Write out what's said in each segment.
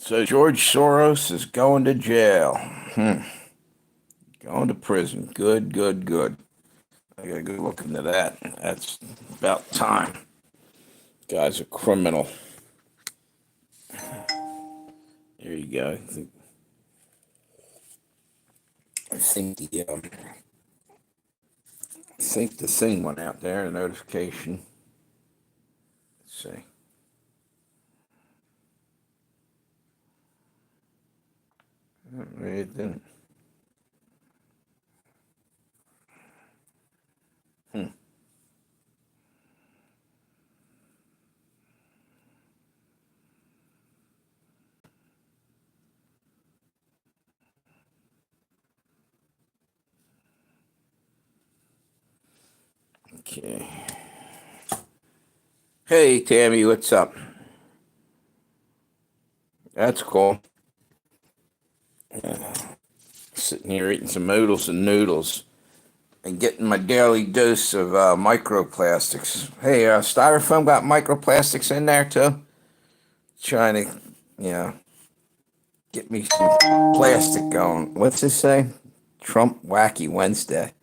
So George Soros is going to jail. Going to prison. Good, good, good. I gotta go look into that. That's about time. Guy's a criminal. There you go. I think the thing went out there, a notification. Let's see. Maybe it didn't. Hmm. Okay. Hey Tammy, what's up? That's cool. Sitting here eating some oodles and noodles and getting my daily dose of microplastics. Hey, styrofoam got microplastics in there too. Trying to, you know, get me some plastic going. What's this say? Trump Wacky Wednesday.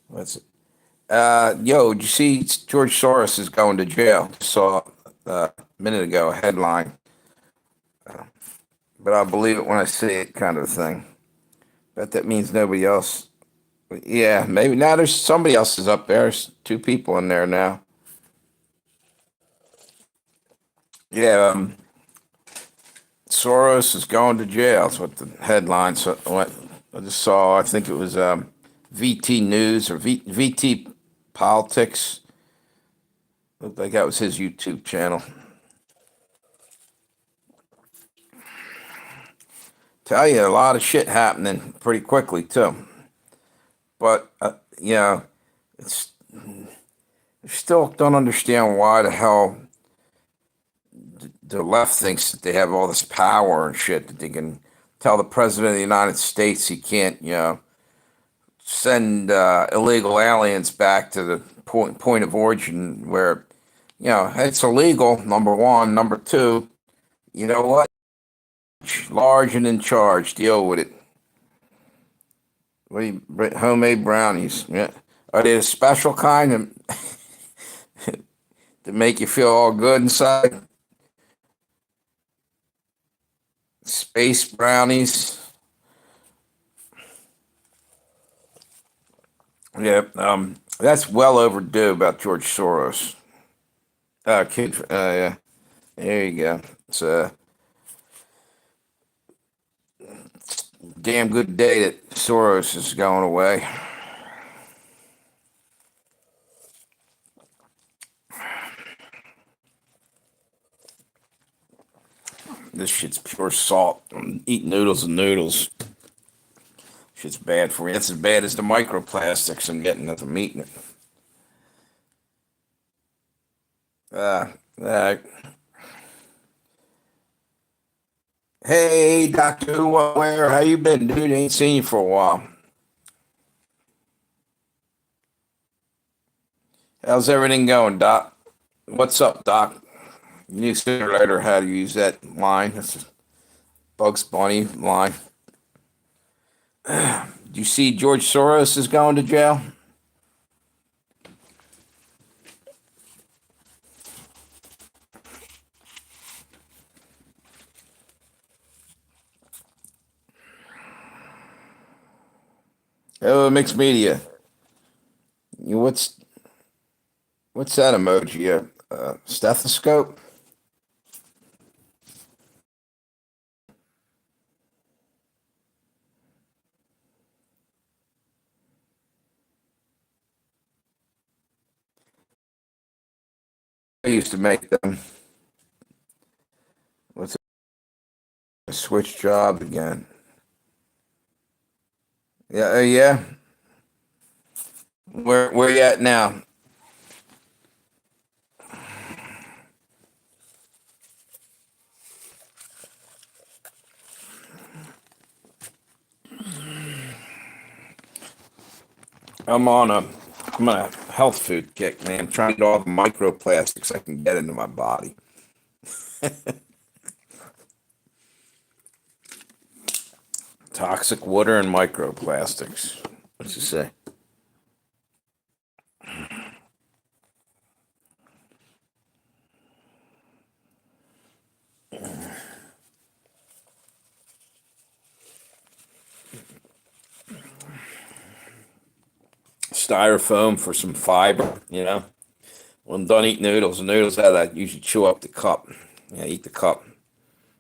What's it? Yo, did you see George Soros is going to jail? Saw a minute ago a headline, but I'll believe it when I see it, kind of thing. Bet that means nobody else. Yeah, maybe now there's somebody else is up there. There's two people in there now. Yeah, Soros is going to jail. That's what the headline. So what I just saw. I think it was VT News or VT Politics. Looked like that was his YouTube channel. Tell you a lot of shit happening pretty quickly too. But it's I still don't understand why the hell the left thinks that they have all this power and shit that they can tell the president of the United States he can't, send illegal aliens back to the point of origin where, it's illegal. Number one, number two, you know what? Large and in charge. Deal with it. What do you homemade brownies? Yeah, are they a special kind to make you feel all good inside? Space brownies. Yeah, that's well overdue about George Soros. Kid, yeah, there you go. It's a damn good day that Soros is going away. This shit's pure salt. I'm eating noodles and noodles. Shit's bad for you. That's as bad as the microplastics I'm getting as I'm eating it. Uh, uh, hey, Doctor Who, what, where? How you been, dude? Ain't seen you for a while. How's everything going, Doc? What's up, Doc? You need sooner or later how to use that line. That's a Bugs Bunny line. Do you see George Soros is going to jail? Oh, mixed media. You what's that emoji? A stethoscope? I used to make them. What's a switch job again? Yeah, yeah. Where you at now? I'm on a health food kick, man. I'm trying to get all the microplastics I can get into my body. Toxic water and microplastics. What's it say? Styrofoam for some fiber. When I'm done eating noodles, the noodles that I usually chew up the cup. Yeah, eat the cup.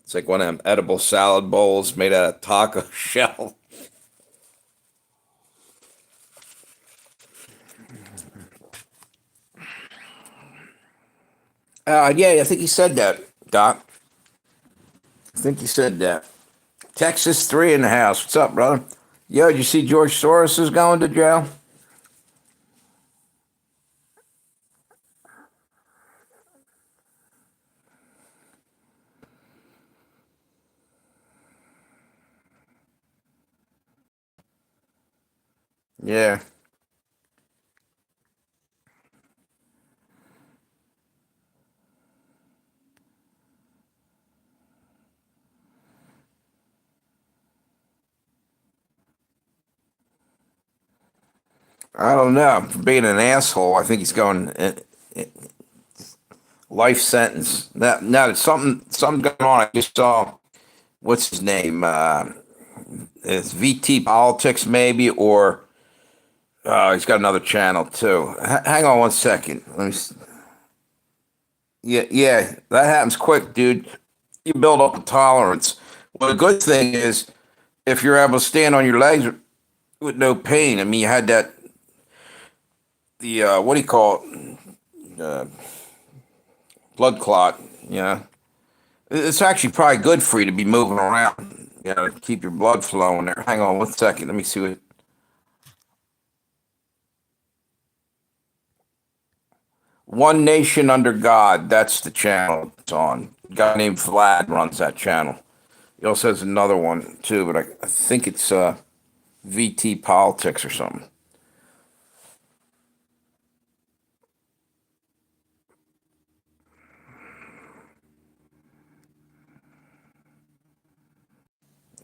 It's like one of them edible salad bowls made out of taco shell. Yeah, I think he said that, Doc. I think he said that. Texas 3 in the house. What's up, brother? Yo, did you see George Soros is going to jail? Yeah. I don't know. For being an asshole, I think he's going life sentence. Now, there's something going on. I just saw what's his name? It's VT Politics maybe, or he's got another channel too. Hang on one second. Yeah, yeah, that happens quick, dude. You build up a tolerance. Well, the good thing is if you're able to stand on your legs with no pain. I mean, you had the what do you call it? Blood clot. Yeah, it's actually probably good for you to be moving around. Keep your blood flowing there. Hang on one second. Let me see what. One Nation Under God. That's the channel it's on. A guy named Vlad runs that channel. He also has another one too, but I think it's VT Politics or something.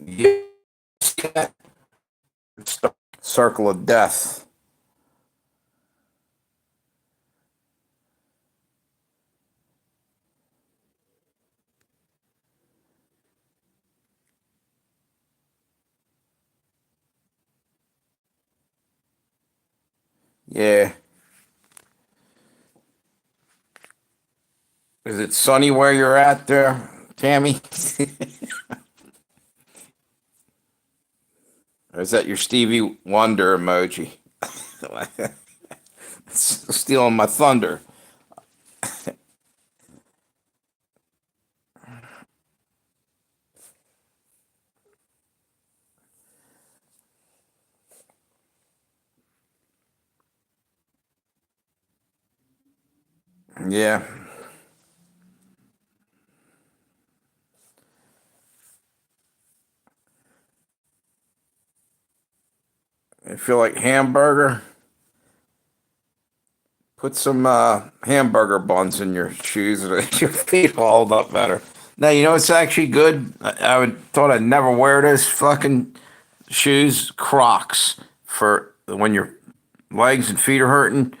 Yeah, Circle of Death. Yeah. Is it sunny where you're at there, Tammy? Or is that your Stevie Wonder emoji? Stealing my thunder. Yeah. I feel like hamburger. Put some hamburger buns in your shoes and your feet will hold up better. Now, it's actually good. I would thought I'd never wear those fucking shoes, Crocs, for when your legs and feet are hurting.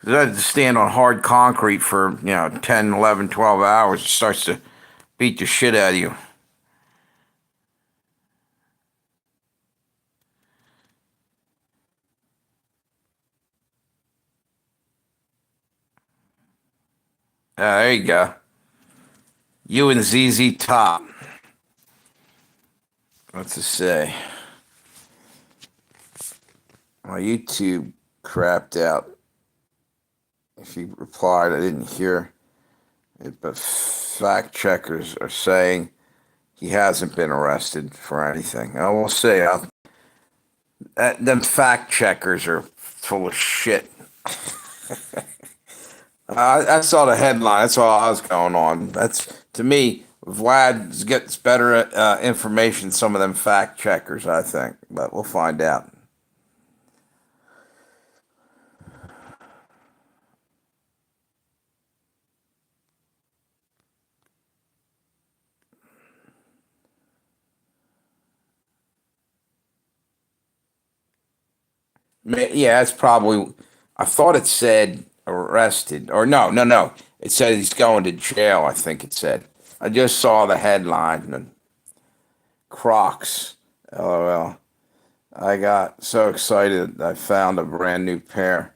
'Cause I had to stand on hard concrete for, 10, 11, 12 hours. It starts to beat the shit out of you. There you go. You and ZZ Top. What's it say? My YouTube crapped out. If you replied, I didn't hear it, but fact checkers are saying he hasn't been arrested for anything. I will say, them fact checkers are full of shit. I saw the headline. That's all I was going on. That's to me. Vlad gets better information than some of them fact checkers, I think, but we'll find out. Yeah, it's probably. I thought it said arrested, or no, no, no. It said he's going to jail. I think it said. I just saw the headline and Crocs. LOL. I got so excited. I found a brand new pair.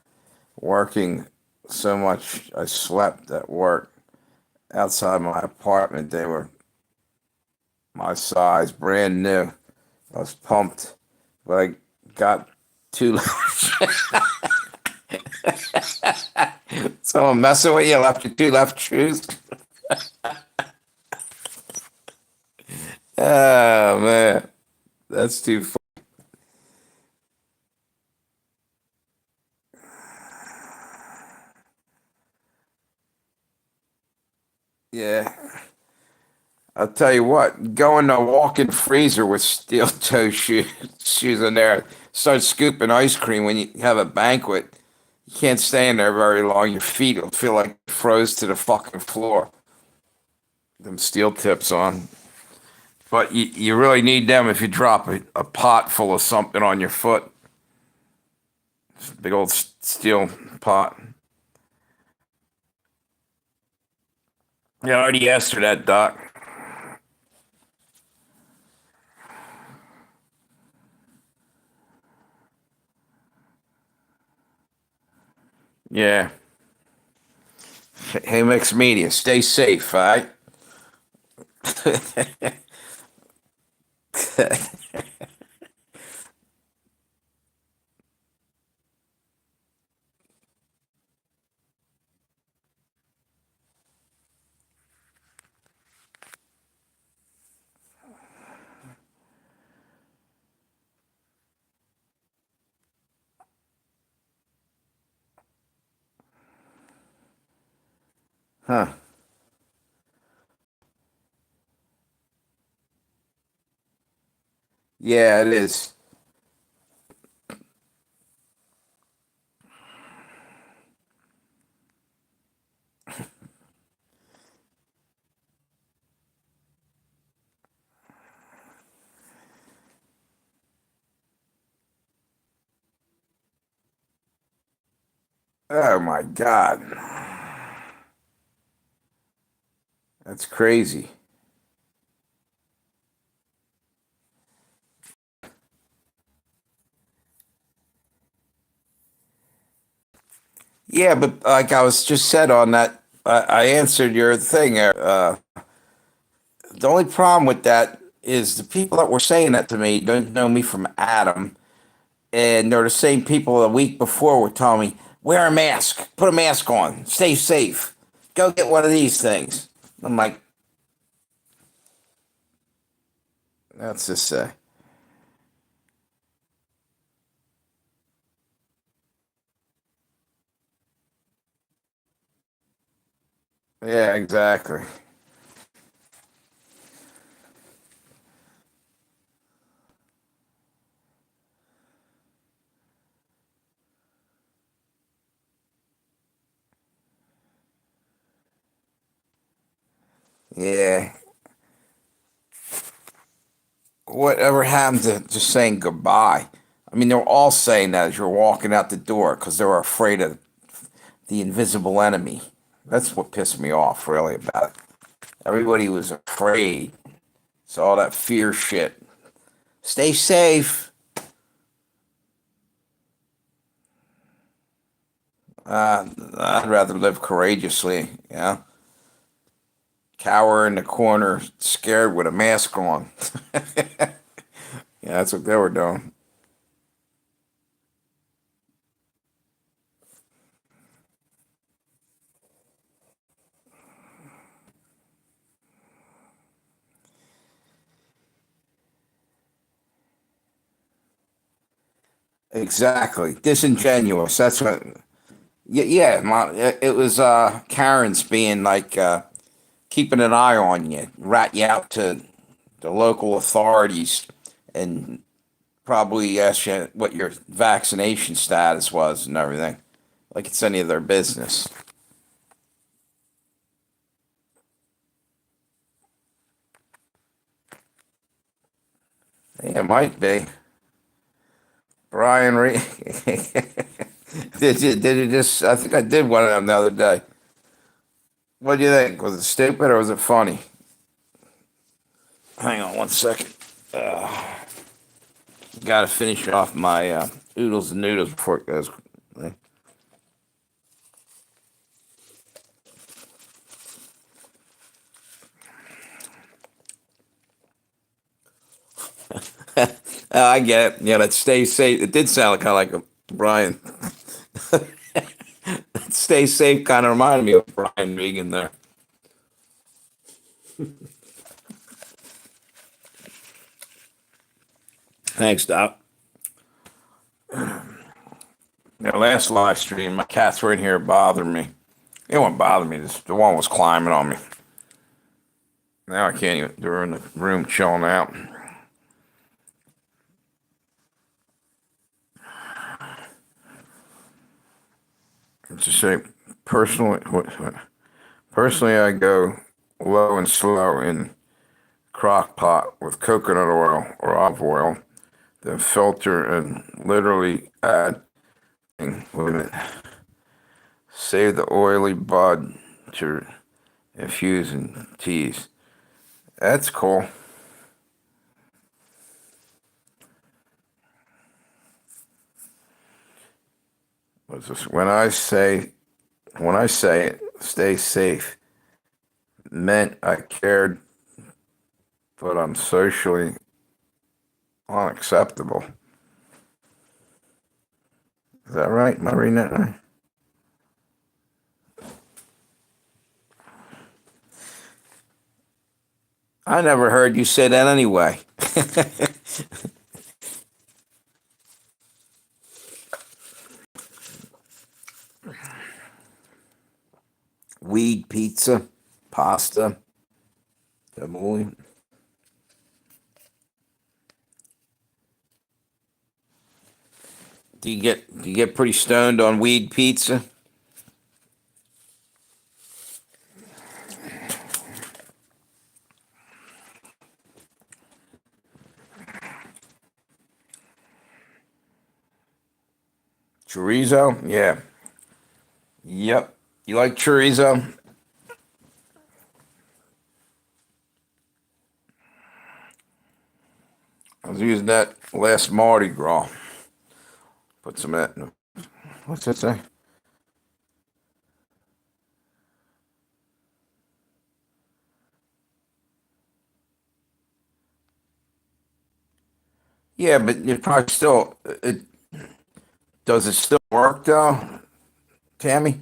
Working so much, I slept at work outside my apartment. They were my size, brand new. I was pumped, but I got too. Someone messing with you, left you two left shoes. Oh man, that's too fun. Yeah, I'll tell you what. Go in the walk-in freezer with steel toe shoes in there. Start scooping ice cream when you have a banquet. You can't stay in there very long. Your feet will feel like froze to the fucking floor. Them steel tips on. But you really need them if you drop a pot full of something on your foot. Big old steel pot. Yeah, I already asked her that, Doc. Yeah. Hey, mixed media, stay safe, all right? Huh. Yeah, it is. Oh my God. That's crazy. Yeah, but like I was just said on that, I answered your thing. The only problem with that is the people that were saying that to me don't know me from Adam. And they're the same people a week before were telling me, wear a mask, put a mask on, stay safe, go get one of these things. I'm like, that's just, yeah, exactly. Yeah. Whatever happened to just saying goodbye? I mean, they were all saying that as you're walking out the door because they were afraid of the invisible enemy. That's what pissed me off, really, about it. Everybody was afraid. It's all that fear shit. Stay safe. I'd rather live courageously, you know? Cower in the corner, scared with a mask on. Yeah, that's what they were doing. Exactly. Disingenuous. That's what. Yeah, yeah. It was Karen's being like keeping an eye on you, rat you out to the local authorities, and probably ask you what your vaccination status was and everything. Like it's any of their business. Yeah, it might be. Brian Reed. Did you just? I think I did one of them the other day. What do you think? Was it stupid or was it funny? Hang on one second. Got to finish off my oodles and noodles before it goes. I get it. Yeah, that stay safe. It did sound kind of like a Brian. That stay safe kind of reminded me of Brian Regan there. Thanks, Doc. Their last live stream, my cats were in here bothering me. It won't bother me. The one was climbing on me. Now I can't even. They're in the room chilling out. It's just say personally. Personally, I go low and slow in crock pot with coconut oil or olive oil, then filter and literally add. Wait a minute. Save the oily bud to infuse in teas. That's cool. What's this? When I say it, stay safe, meant I cared, but I'm socially unacceptable. Is that right? Am I reading that right? I never heard you say that anyway. Weed pizza, pasta, tabbouleh. Do you get pretty stoned on weed pizza? Chorizo? Yeah. Yep. You like chorizo? I was using that last Mardi Gras. Put some of that in. What's that say? Yeah, but it probably still. Does it still work though, Tammy?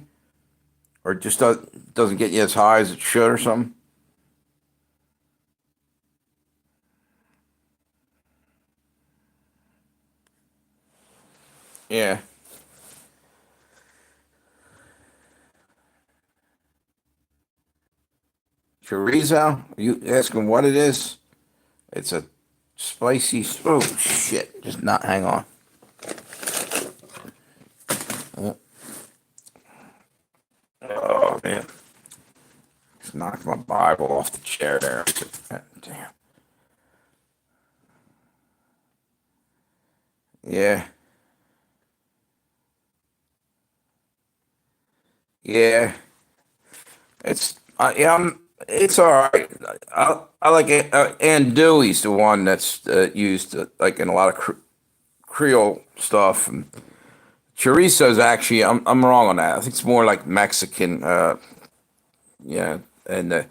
Or it just doesn't get you as high as it should or something? Yeah. Chorizo? Are you asking what it is? It's a spicy. Oh shit! Just not. Hang on. Oh man! Just knocked my Bible off the chair there. Damn. Yeah. Yeah. Yeah. It's all right. I like it. Andouille's the one that's used like in a lot of Creole stuff. And chorizo's actually, I'm wrong on that. I think it's more like Mexican. Yeah, and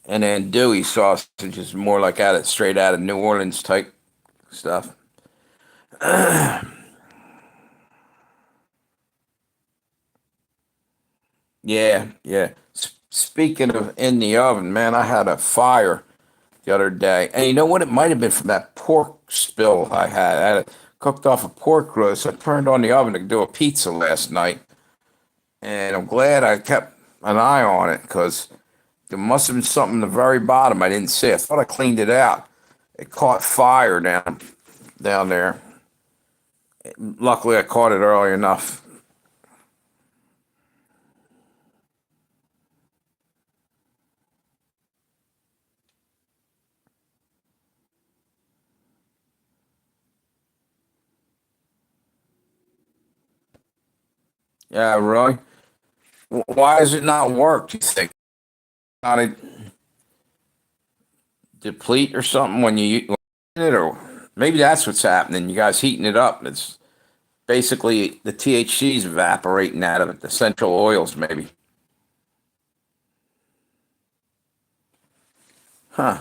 andouille sausage is more like straight out of New Orleans type stuff. Yeah, yeah. Speaking of in the oven, man, I had a fire the other day, and you know what? It might have been from that pork spill I had. I had cooked off a pork roast. I turned on the oven to do a pizza last night, and I'm glad I kept an eye on it because there must have been something in the very bottom I didn't see. I thought I cleaned it out. It caught fire down there. Luckily, I caught it early enough. Yeah, really. Why does it not work? Do you think not a deplete or something when you use it, or maybe that's what's happening. You guys heating it up. It's basically the THC's evaporating out of it. The essential oils, maybe. Huh?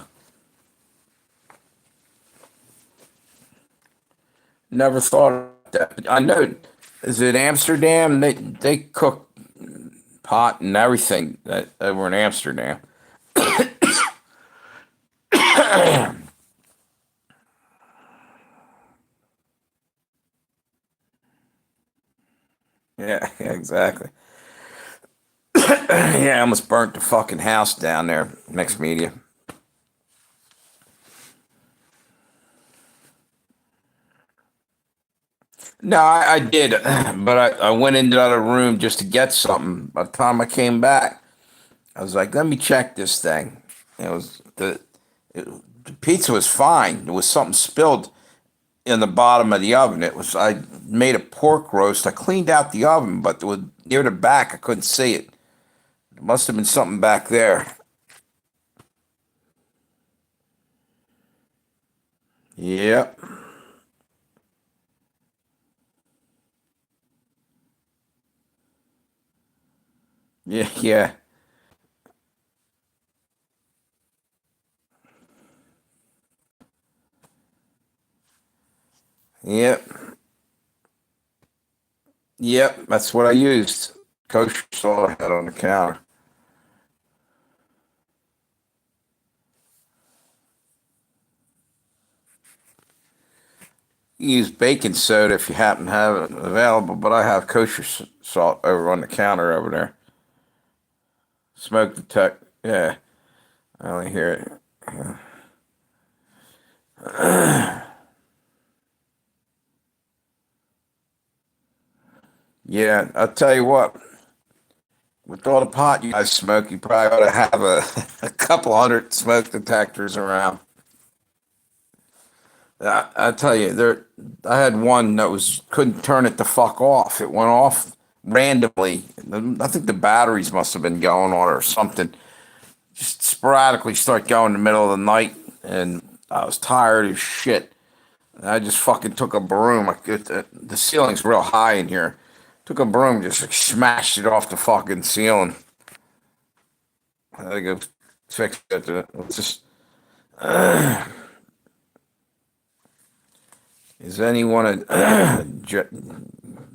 Never thought of that. I know. Is it Amsterdam? They cook pot and everything that over in Amsterdam. Yeah, exactly. Yeah, I almost burnt the fucking house down there. Mixed media. No, I did, but I went into the other room just to get something. By the time I came back, I was like, "Let me check this thing." It was it, the pizza was fine. There was something spilled in the bottom of the oven. It was I made a pork roast. I cleaned out the oven, but it was near the back. I couldn't see it. There must have been something back there. Yep. Yeah. Yeah. Yep. Yep. That's what I used. Kosher salt I had on the counter. You use baking soda if you happen to have it available, but I have kosher salt over on the counter over there. Smoke detect. Yeah, I only hear it. Yeah, I'll tell you what. With all the pot you guys smoke, you probably ought to have a couple hundred smoke detectors around. I tell you, there. I had one that was couldn't turn it the fuck off. It went off randomly. I think the batteries must have been going on or something. Just sporadically start going in the middle of the night, and I was tired as shit. And I just fucking took a broom. The ceiling's real high in here. Took a broom, just like, smashed it off the fucking ceiling. I had to go fix it. It's just, is anyone a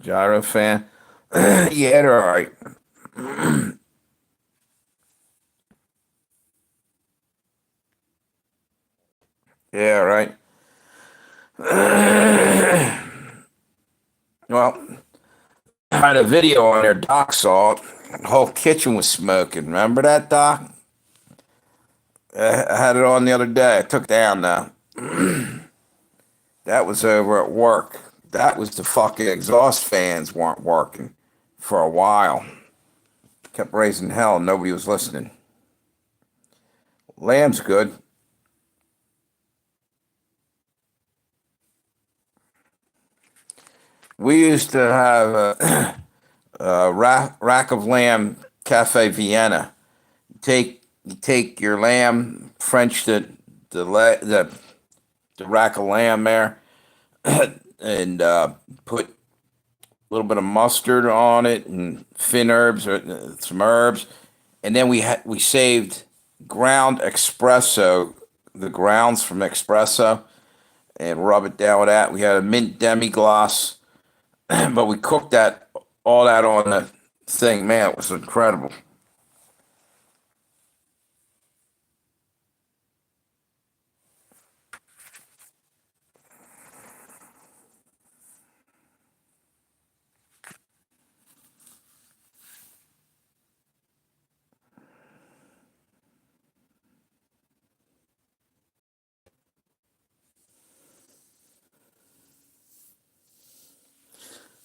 gyro fan? Yeah, they're all right. Yeah, right. Well, I had a video on there. Doc saw it. The whole kitchen was smoking. Remember that, Doc? I had it on the other day. I took it down now. That was over at work. That was the fucking exhaust fans weren't working for a while. Kept raising hell. Nobody was listening. Lamb's good. We used to have a rack of lamb Cafe Vienna. You take your lamb, French the rack of lamb there, and put a little bit of mustard on it and thin herbs or some herbs, and then we saved ground espresso, the grounds from espresso, and rub it down with that. We had a mint demi glace, but we cooked that all that on the thing. Man, it was incredible.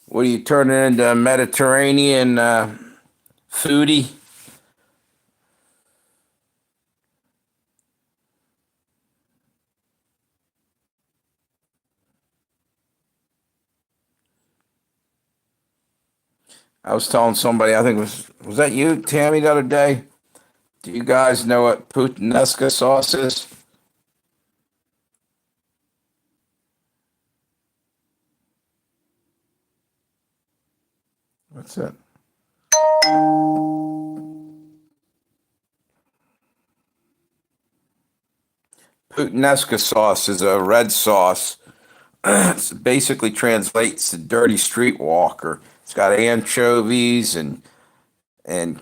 What are you turning into a Mediterranean foodie? I was telling somebody, I think was that you, Tammy, the other day? Do you guys know what puttanesca sauce is? What's it? Puttanesca sauce is a red sauce. It basically translates to dirty streetwalker. It's got anchovies and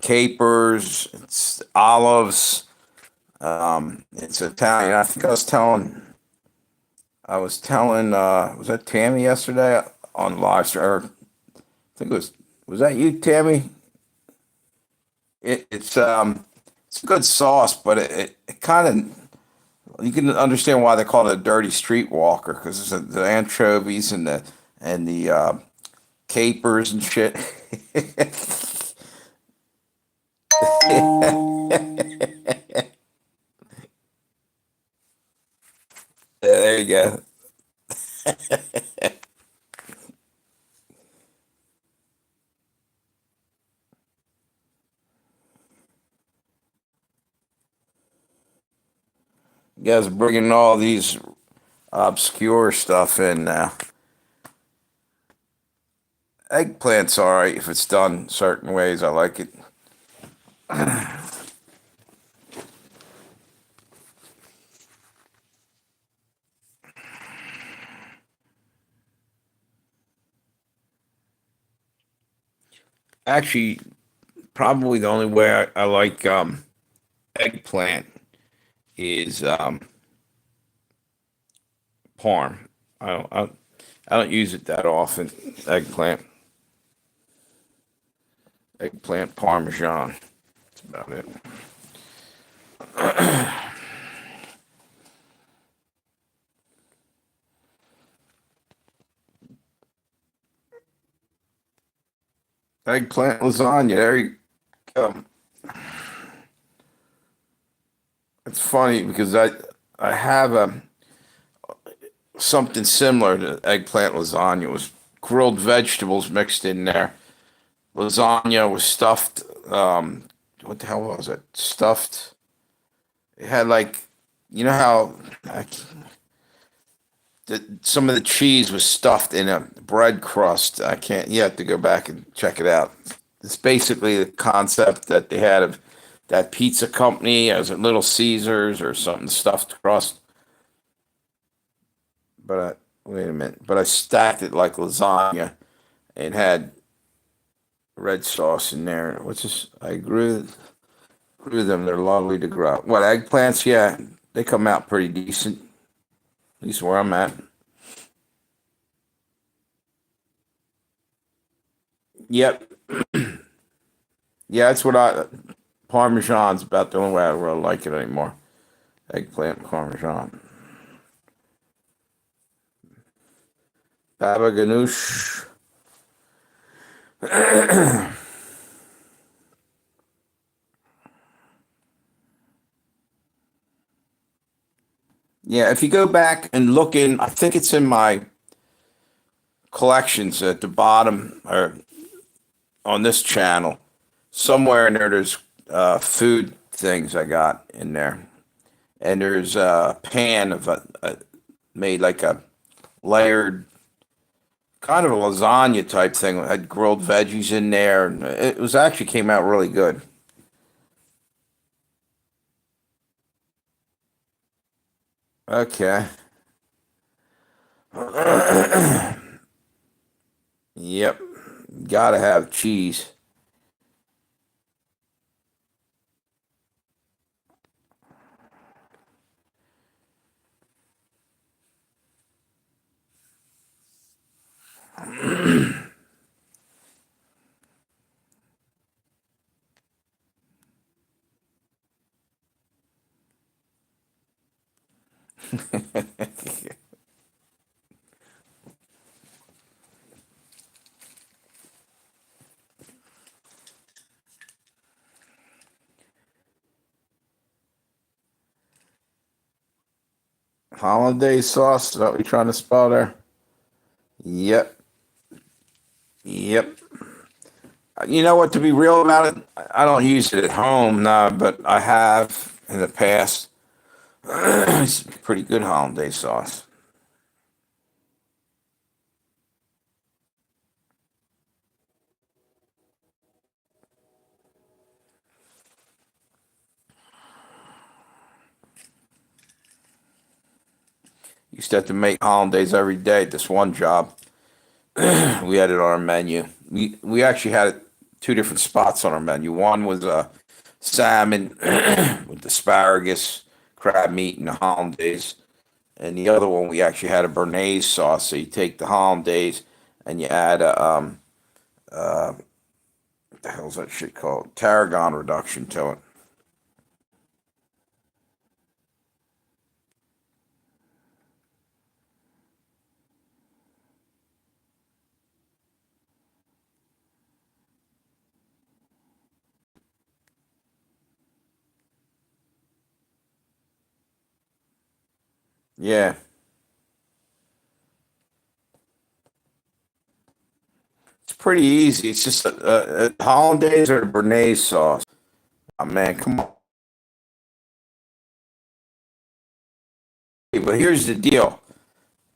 capers. It's olives. It's Italian. I think I was telling, was that Tammy yesterday on live stream? Or I think was that you, Tammy? It's a good sauce, but it kind of, you can understand why they call it a dirty streetwalker because the anchovies and the capers and shit. Yeah, there you go. You guys are bringing all these obscure stuff in now. Eggplant's all right if it's done certain ways. I like it. Actually, probably the only way I like eggplant is parm. I don't use it that often. Eggplant, eggplant parmesan. That's about it. Eggplant lasagna. There you go. It's funny because I have something similar to eggplant lasagna. It was grilled vegetables mixed in there. Lasagna was stuffed. What the hell was it? Stuffed. It had like, you know how I, some of the cheese was stuffed in a bread crust. I can't. You have to go back and check it out. It's basically the concept that they had of that pizza company as a Little Caesars or something stuffed crust. But wait a minute. But I stacked it like lasagna and had red sauce in there. What's this? I grew them. They're lovely to grow. What eggplants? Yeah, they come out pretty decent. At least where I'm at. Yep. Yeah, that's what I. Parmesan's about the only way I really like it anymore. Eggplant parmesan. Baba ganoush. Yeah, if you go back and look in, I think it's in my collections at the bottom or on this channel. Somewhere in there, there's food things I got in there. And there's a pan of made like a layered kind of a lasagna type thing. It had grilled veggies in there, and it was actually came out really good. Okay. Yep. Gotta have cheese. Hollandaise sauce. Is that what you're trying to spell there? Yep. Yep. You know what? To be real about it, I don't use it at home, no, but I have in the past. It's pretty good hollandaise sauce. Used to have to make hollandaise every day at this one job. We had it on our menu. We actually had two different spots on our menu. One was salmon with asparagus, crab meat, and the hollandaise. And the other one, we actually had a béarnaise sauce. So you take the hollandaise and you add what the hell's that shit called? Tarragon reduction to it. Yeah, it's pretty easy. It's just hollandaise or béarnaise sauce. Oh, man, come on. But here's the deal.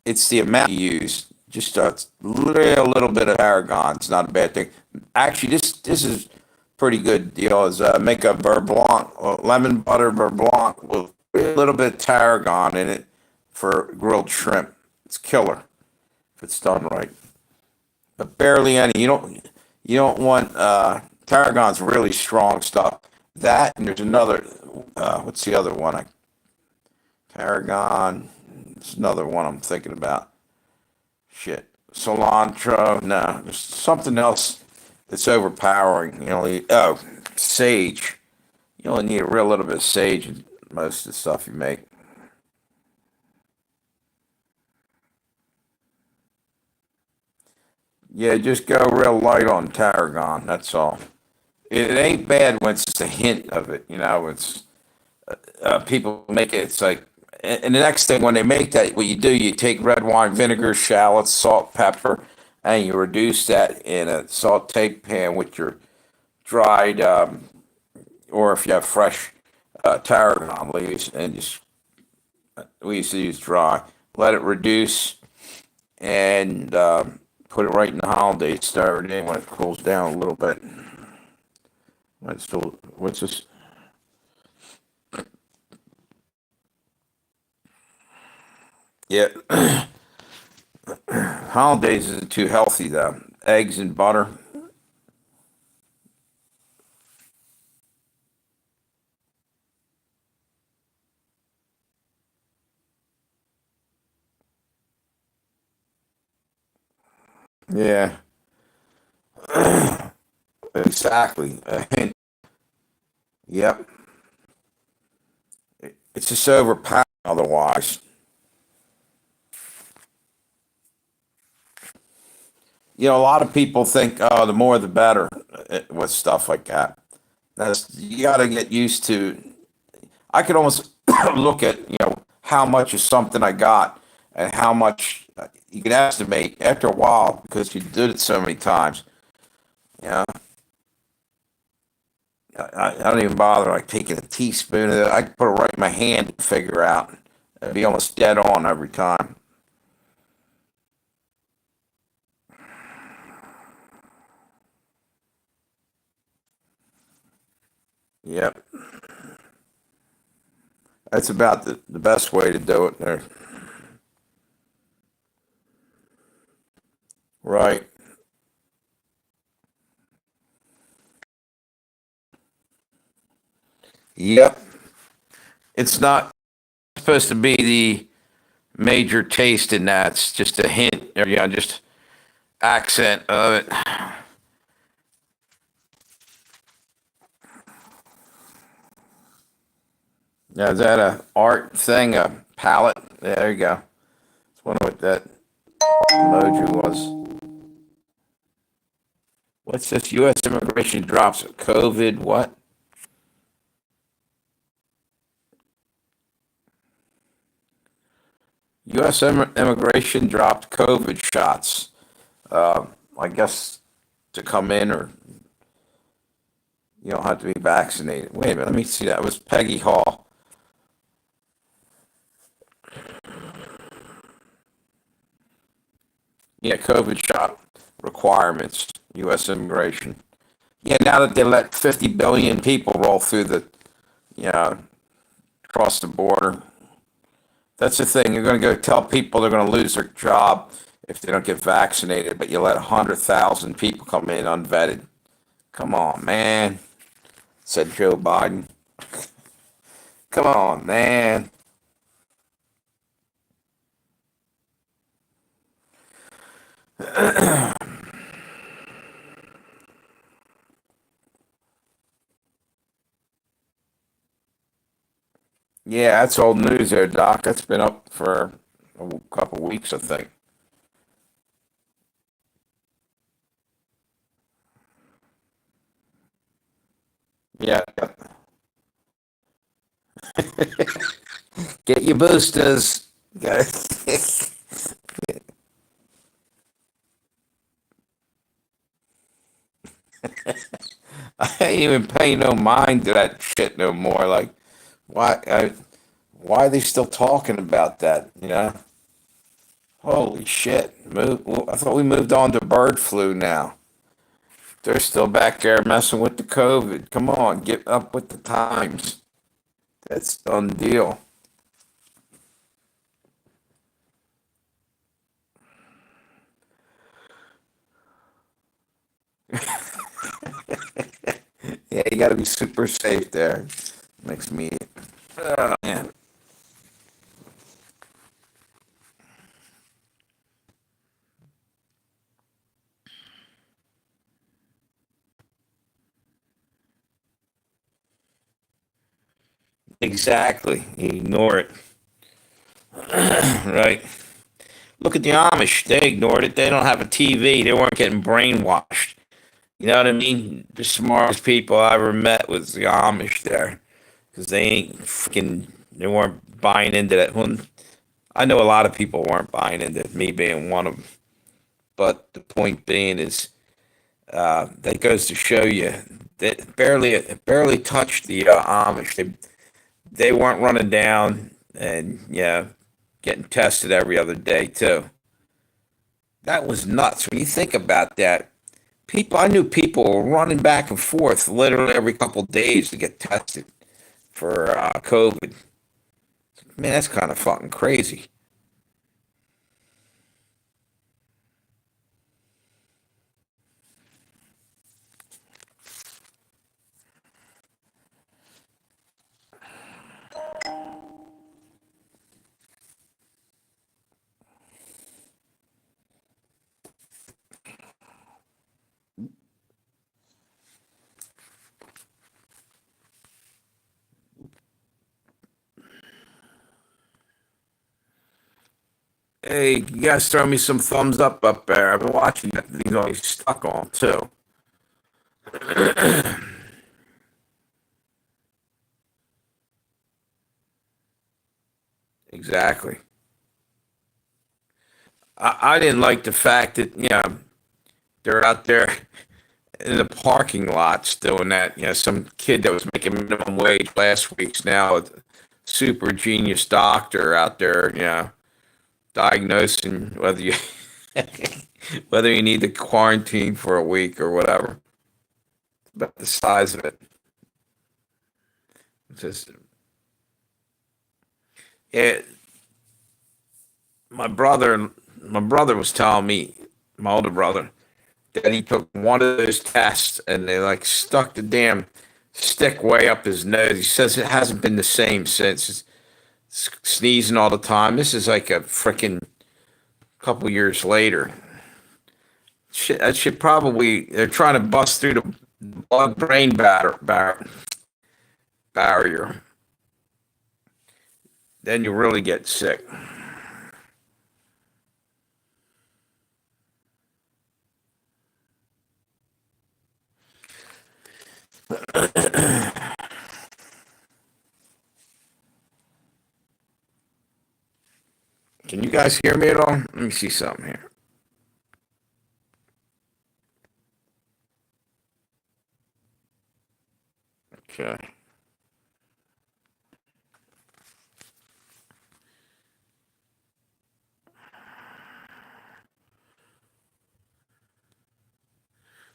It's the amount you use. Just a little bit of tarragon. It's not a bad thing. Actually, this is pretty good deal. Is make a beurre blanc, lemon butter beurre blanc with a little bit of tarragon in it for grilled shrimp. It's killer if it's done right. But barely any. You don't want tarragon's really strong stuff. That and there's another. What's the other one? Tarragon. It's another one I'm thinking about. Shit. Cilantro. No, there's something else that's overpowering. Sage. You only need a real little bit of sage in most of the stuff you make. Yeah, just go real light on tarragon. That's all. It ain't bad when it's just a hint of it. It's people make it. It's like, and the next thing when they make that, what you do, you take red wine vinegar, shallots, salt, pepper, and you reduce that in a saute pan with your dried, or if you have fresh tarragon leaves, and just we used to use dry. Let it reduce and put it right in the hollandaise. Stir it in when it cools down a little bit. What's this? Yeah, hollandaise isn't too healthy though. Eggs and butter. Yeah, exactly. Yep. It's just overpowering otherwise. A lot of people think, oh, the more the better with stuff like that. You got to get used to. I could almost look at, how much is something I got and how much you can estimate after a while because you did it so many times. Yeah, I don't even bother like taking a teaspoon of it. I can put it right in my hand and figure out. It'd be almost dead on every time. Yep, that's about the best way to do it there. Right. Yep. It's not supposed to be the major taste in that. It's just a hint, or just accent of it. Now, is that a art thing, a palette? Yeah, there you go. I wonder what that emoji was. What's this? U.S. immigration drops COVID. What? U.S. immigration dropped COVID shots. I guess to come in or You don't have to be vaccinated. Wait a minute, let me see. That was Peggy Hall. Yeah, COVID shot requirements, U.S. immigration. Yeah, now that they let 50 billion people roll through the, yeah, across the border, that's the thing. You're going to go tell people they're going to lose their job if they don't get vaccinated, but you let 100,000 people come in unvetted. Come on, man, said Joe Biden. Come on, man. Yeah, that's old news there, Doc. That's been up for a couple weeks, I think. Yeah. Get your boosters. I ain't even pay no mind to that shit no more. Like, why are they still talking about that? You know? Holy shit! I thought we moved on to bird flu now. They're still back there messing with the COVID. Come on, get up with the times. That's done deal. Yeah, you got to be super safe there. Next meeting. Oh, man. Exactly. You ignore it. Right. Look at the Amish. They ignored it. They don't have a TV. They weren't getting brainwashed. You know what I mean? The smartest people I ever met was the Amish there. Because they ain't freaking, they weren't buying into that. Well, I know a lot of people weren't buying into it, me being one of them. But the point being is, that goes to show you that barely touched the Amish. They weren't running down and yeah, getting tested every other day too. That was nuts when you think about that. I knew people were running back and forth literally every couple of days to get tested for COVID. Man, that's kind of fucking crazy. Hey, you guys throw me some thumbs up there. I've been watching that thing always stuck on too. Exactly. I didn't like the fact that, they're out there in the parking lots doing that. Some kid that was making minimum wage last week's now a super genius doctor out there, diagnosing whether you need to quarantine for a week or whatever. About the size of it. It's just, yeah, my brother, my brother was telling me, my older brother, that he took one of those tests and they like stuck the damn stick way up his nose. He says it hasn't been the same since. It's sneezing all the time. This is like a freaking couple years later. Shit, that should probably they're trying to bust through the blood brain barrier. Then you really get sick. Can you guys hear me at all? Let me see something here. Okay.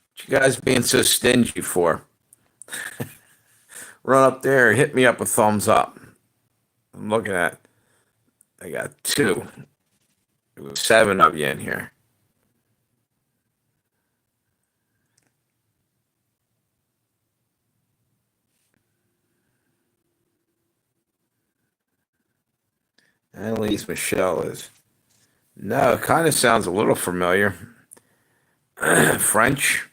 What you guys being so stingy for? Run up there and hit me up a thumbs up. I'm looking at. I got two. There was seven of you in here. At least Michelle is. No, it kind of sounds a little familiar. French.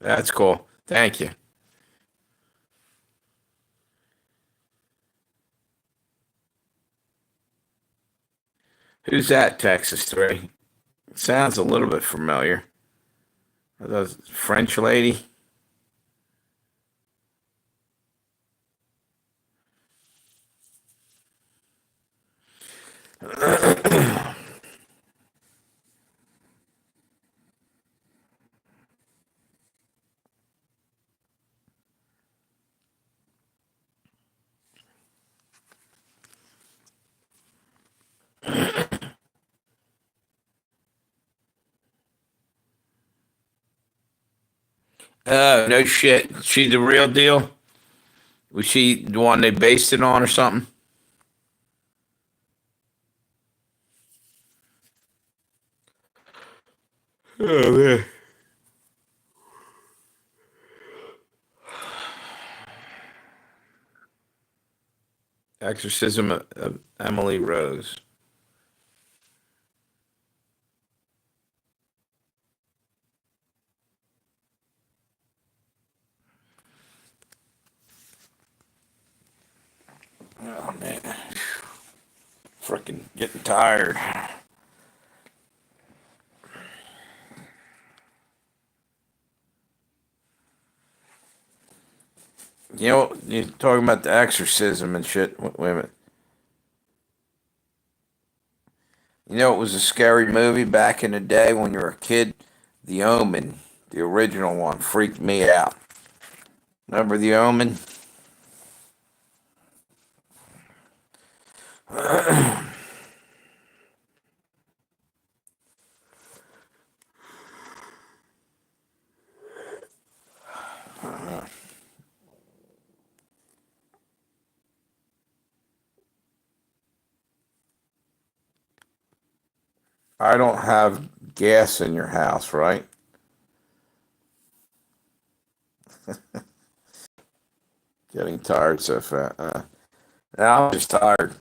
That's cool. Thank you. Who's that, Texas 3? Sounds a little bit familiar. Are those French lady? Oh, no shit. She the real deal? Was she the one they based it on or something? Oh, man. Exorcism of Emily Rose. Oh, man. Freaking getting tired. You know, you're talking about the exorcism and shit. Wait a minute. You know, it was a scary movie back in the day when you were a kid. The Omen, the original one, freaked me out. Remember The Omen? I don't have gas in your house, right? Getting tired so fast. Now I'm just tired.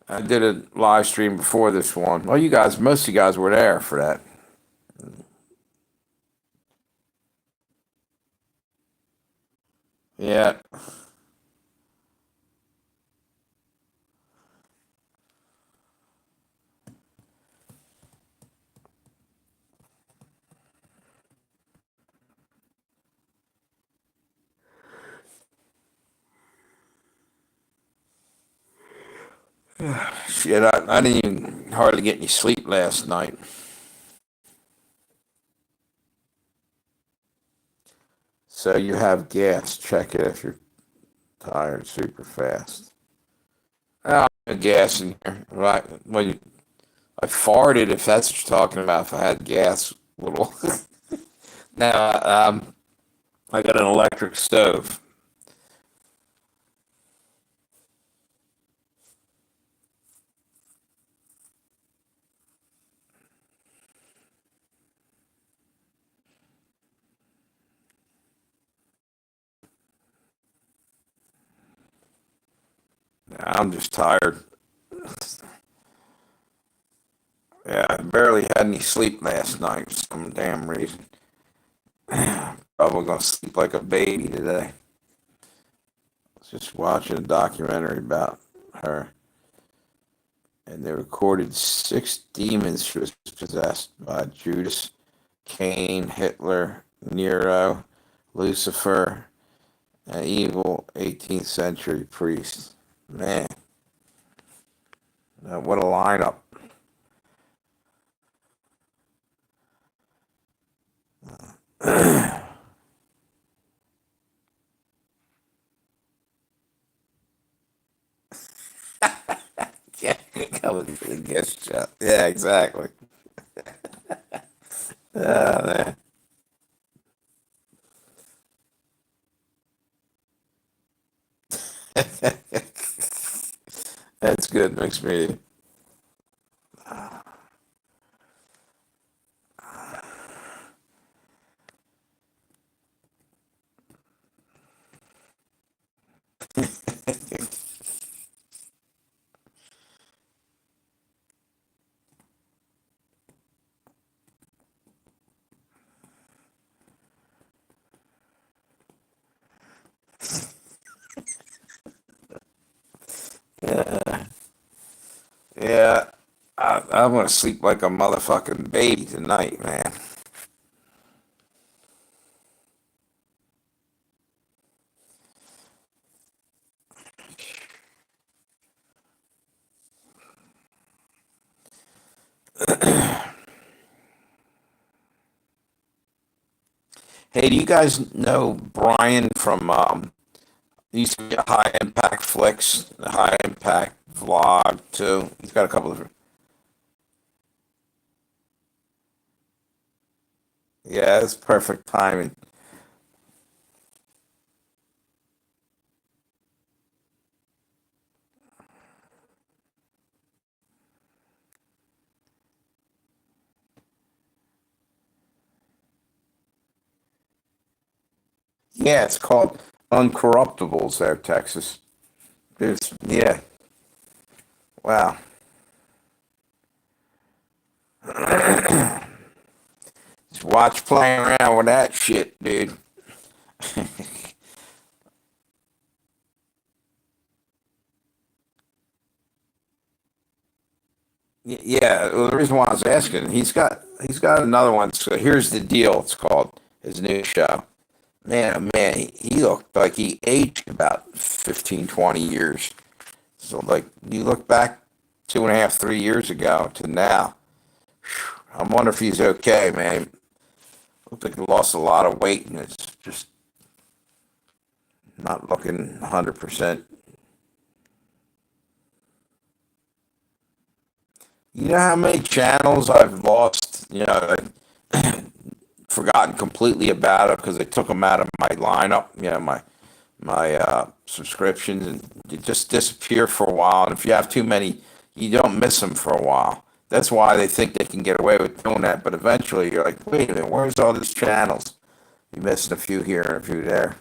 I did a live stream before this one. Well, you guys, most of you guys were there for that. Yeah, shit, I didn't even hardly get any sleep last night. So you have gas. Check it if you're tired super fast. Oh, gas in here. Right. Well, I farted if that's what you're talking about. If I had gas, little. Now, I got an electric stove. I'm just tired. Yeah, I barely had any sleep last night for some damn reason. Probably gonna sleep like a baby today. I was just watching a documentary about her, and they recorded six demons she was possessed by: Judas, Cain, Hitler, Nero, Lucifer, an evil 18th century priest. Man, what a lineup. Yeah, coming for the guest shot. Yeah, exactly. Man. That's good. Makes me. Yeah, I'm gonna sleep like a motherfucking baby tonight, man. Hey, do you guys know Brian from he used to be a High Impact Flicks, the High Impact Vlog too. He's got a couple of. Yeah, it's perfect timing. Yeah, it's called Uncorruptibles there, Texas. Yeah, wow. Just watch playing around with that shit, dude. Yeah, well, the reason why I was asking, he's got another one. So here's the deal. It's called his new show. Man, oh man, he looked like he aged about 15, 20 years. So like you look back 2.5, 3 years ago to now. I wonder if he's okay, man. Looked like he lost a lot of weight and it's just not looking 100%. You know how many channels I've lost? Forgotten completely about it because they took them out of my lineup. My subscriptions, and they just disappear for a while. And if you have too many, you don't miss them for a while. That's why they think they can get away with doing that. But eventually, you're like, wait a minute, where's all these channels? You're missing a few here and a few there.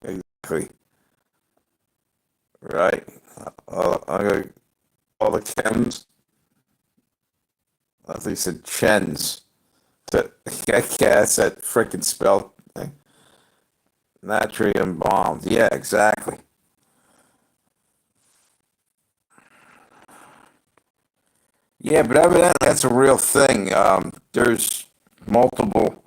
Exactly. Right. I'm gonna all the chems. I think you said chens. Yeah, that's that freaking spell thing. Natrium bombs. Yeah, exactly. Yeah, but evidently that's a real thing. There's multiple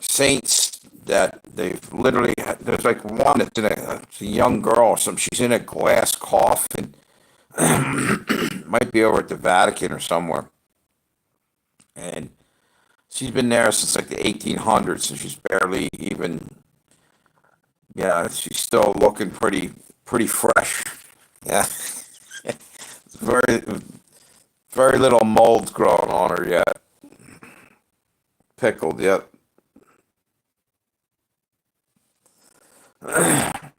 saints that they've literally. There's like one that's it's a young girl or something. She's in a glass coffin. Might be over at the Vatican or somewhere, and she's been there since like the 1800s, and she's barely even. Yeah, she's still looking pretty fresh. Yeah, very very little mold growing on her yet. Pickled, yep. The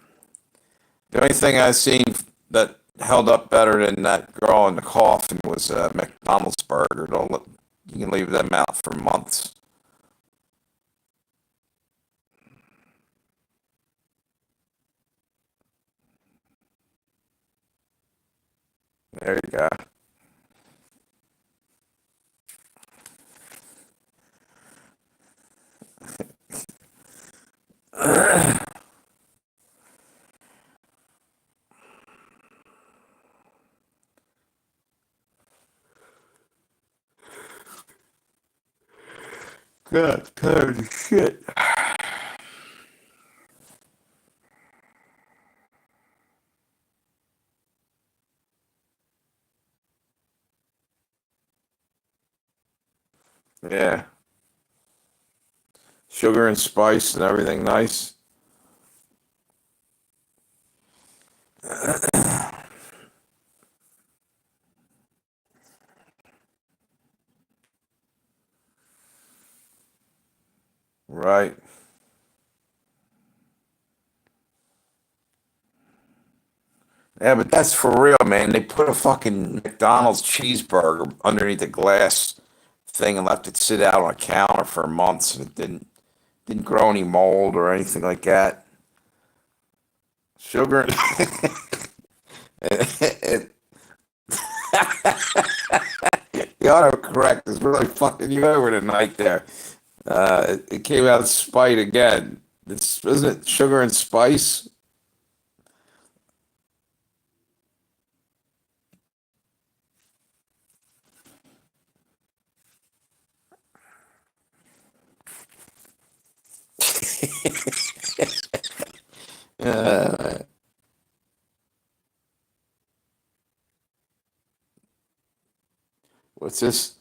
only thing I've seen that held up better than that girl in the coffin was McDonald's burger. Don't let, you can leave them out for months. There you go. God, tired as shit. Yeah, sugar and spice and everything nice. Right. Yeah, but that's for real, man. They put a fucking McDonald's cheeseburger underneath a glass thing and left it sit out on a counter for months, and it didn't grow any mold or anything like that. Sugar. It, the autocorrect is really fucking you over tonight there. It came out spite again. It's isn't it sugar and spice? Uh, what's this?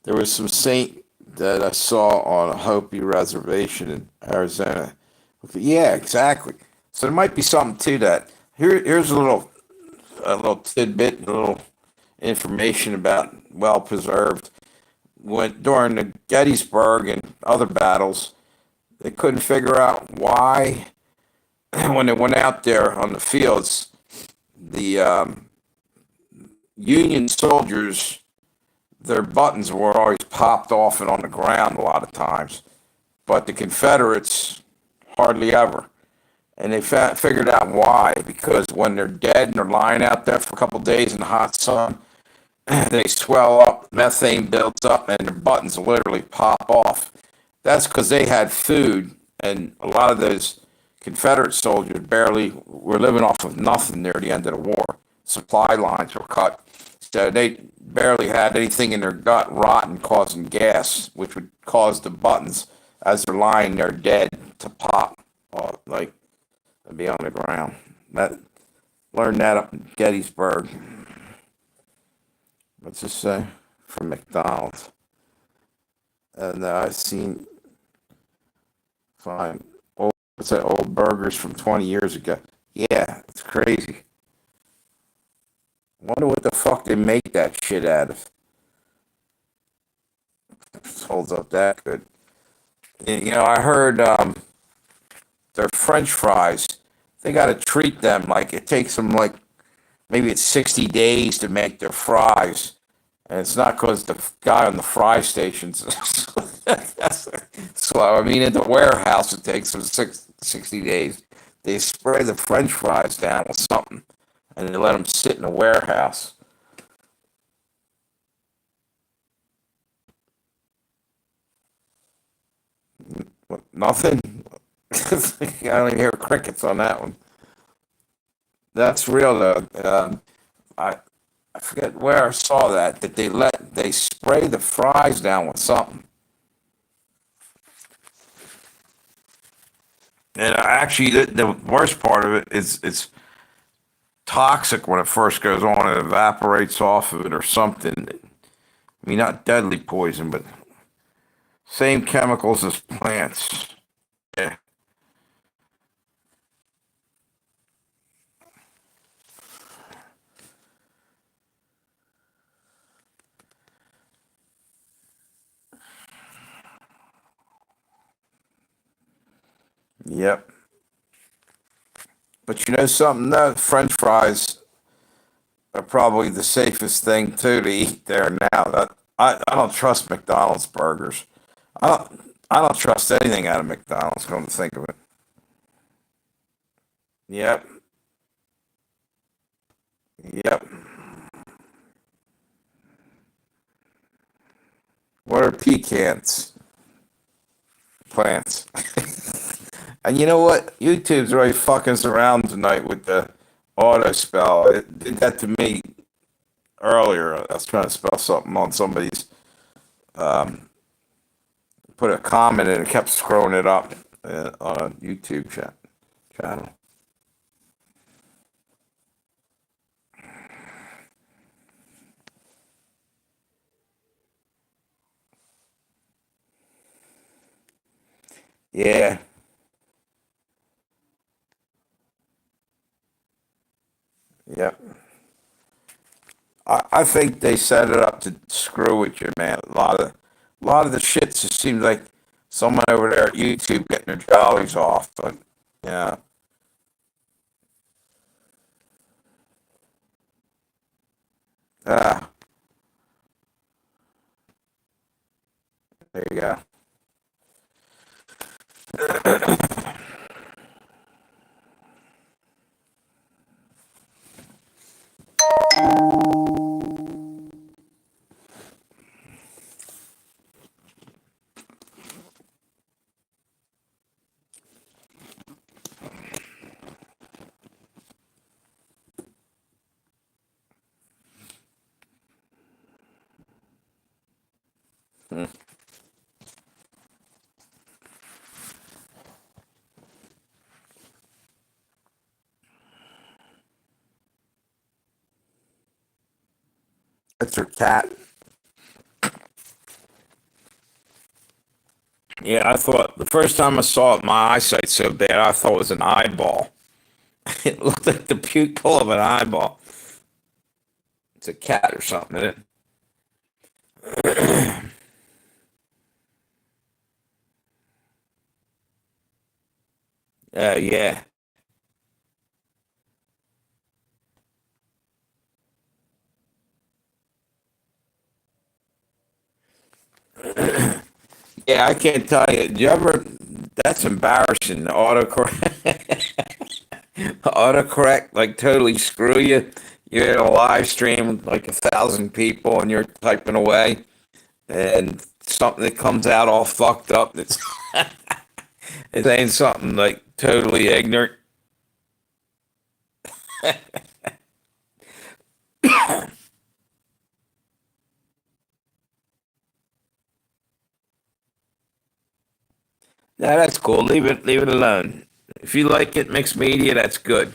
There was some saint that I saw on a Hopi reservation in Arizona. Okay, yeah, exactly. So there might be something to that. Here's a little tidbit, a little information about well preserved. When during the Gettysburg and other battles, they couldn't figure out why when they went out there on the fields, the Union soldiers, their buttons were always popped off and on the ground a lot of times, but the Confederates hardly ever. And they figured out why, because when they're dead and they're lying out there for a couple of days in the hot sun, they swell up, methane builds up, and their buttons literally pop off. That's because they had food, and a lot of those Confederate soldiers barely were living off of nothing near the end of the war. Supply lines were cut, so they barely had anything in their gut rotten, causing gas, which would cause the buttons as they're lying there dead to pop, like and be on the ground. That learned that up in Gettysburg. Let's just say from McDonald's, and I've seen fine old what's that old burgers from 20 years ago. Yeah, it's crazy. Wonder what the fuck they make that shit out of. It holds up that good. You know, I heard their French fries. They got to treat them like it takes them like maybe it's 60 days to make their fries. And it's not because the guy on the fry station's slow. I mean, in the warehouse, it takes them 60 days. They spray the French fries down with something, and they let them sit in the warehouse. What, nothing? I don't even hear crickets on that one. That's real, though. I forget where I saw that they spray the fries down with something. And actually, the worst part of it is it's toxic when it first goes on. It evaporates off of it or something. I mean, not deadly poison, but same chemicals as plants. Yeah. Yep. But you know something? Though? French fries are probably the safest thing too to eat there now. I don't trust McDonald's burgers. I don't trust anything out of McDonald's. Come to think of it. Yep. Yep. What are pecans? Plants. And you know what? YouTube's really fucking us around tonight with the auto spell. It did that to me earlier. I was trying to spell something on somebody's put a comment and it kept scrolling it up on a YouTube channel. Yeah, yeah. I think they set it up to screw with you, man. A lot of the shit just seems like someone over there at YouTube getting their jollies off. But yeah, ah, there you go. Hmm. That's her cat. Yeah, I thought the first time I saw it, my eyesight's so bad, I thought it was an eyeball. It looked like the pupil of an eyeball. It's a cat or something, isn't it? Yeah. Yeah, I can't tell you. Do you ever? That's embarrassing. Autocorrect, autocorrect, like totally screw you. You're in a live stream with like 1,000 people, and you're typing away, and something that comes out all fucked up. It's saying something like totally ignorant. Yeah, that's cool. Leave it alone. If you like it, mixed media, that's good.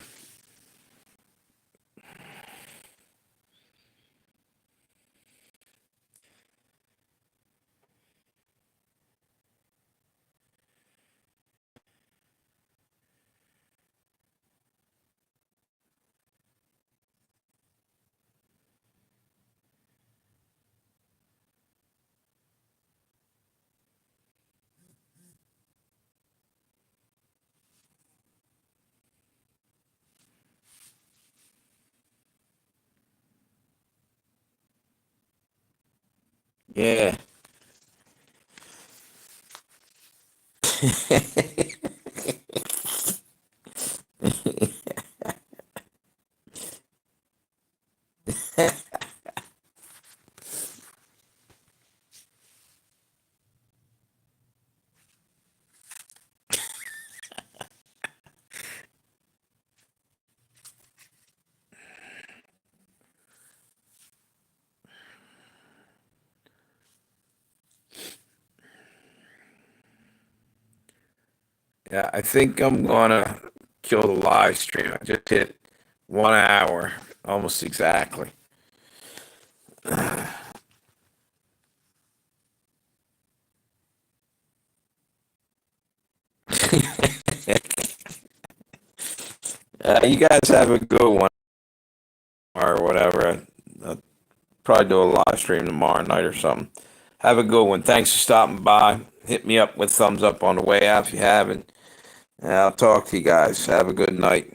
Yeah. Yeah, I think I'm gonna kill the live stream. I just hit 1 hour, almost exactly. You guys have a good one or whatever. I'll probably do a live stream tomorrow night or something. Have a good one. Thanks for stopping by. Hit me up with thumbs up on the way out if you haven't. And I'll talk to you guys. Have a good night.